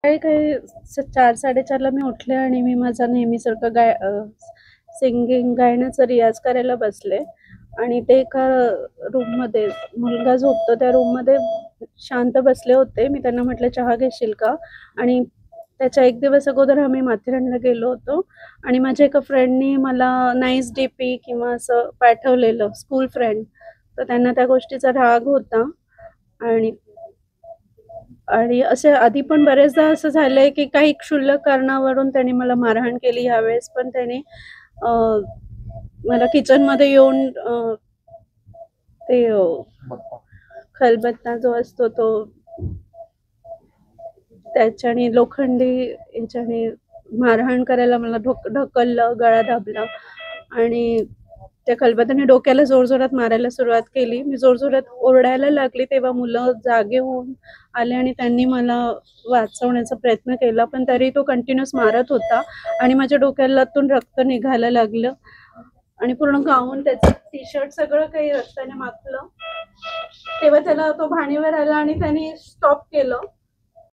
काही काही 4:00-4:30ला मी उठले आणि मी माझा नेहमीसारखं सिंगिंग गायनाचा रियाज करायला बसले आणि ते एका रूममध्ये मुलगा झोपतो त्या रूममध्ये शांत बसले होते. मी त्यांना म्हटलं, "चहा घेशील का?" आणि त्याच्या 1 दिवस अगोदर आम्ही माथेरानला गेलो होतो आणि माझ्या एका फ्रेंडनी मला नाईस डीपी किंवा असं पाठवलेलं, स्कूल फ्रेंड. तर त्यांना त्या गोष्टीचा राग होता आणि आणि असे आधी पण बरेचदा असं झालंय, की काही क्षुल्लक कारणावरून त्याने मला मारहाण केली. यावेळेस पण त्याने अ, मला किचनमध्ये येऊन ते खलबत्ता जो असतो तो त्याच्याने लोखंडी ह्याच्याने मारहाण करायला मला ढकललं, गळा दाबला आणि त्या खलबत्त्याने डोक्याला जोरजोरात मारायला सुरुवात केली. मी जोरजोरात ओरडायला लागली, तेव्हा मुलं जागे होऊन आले आणि त्यांनी मला वाचवण्याचा प्रयत्न केला. पण तरी तो कंटिन्यूअस मारत होता आणि माझ्या डोक्यातून रक्त निघायला लागलं आणि पूर्ण गाऊन, त्याचं टी-शर्ट सगळं काही रक्ताने माखलं. तेव्हा त्याला तो भाणीवर आला आणि त्याने स्टॉप केलं.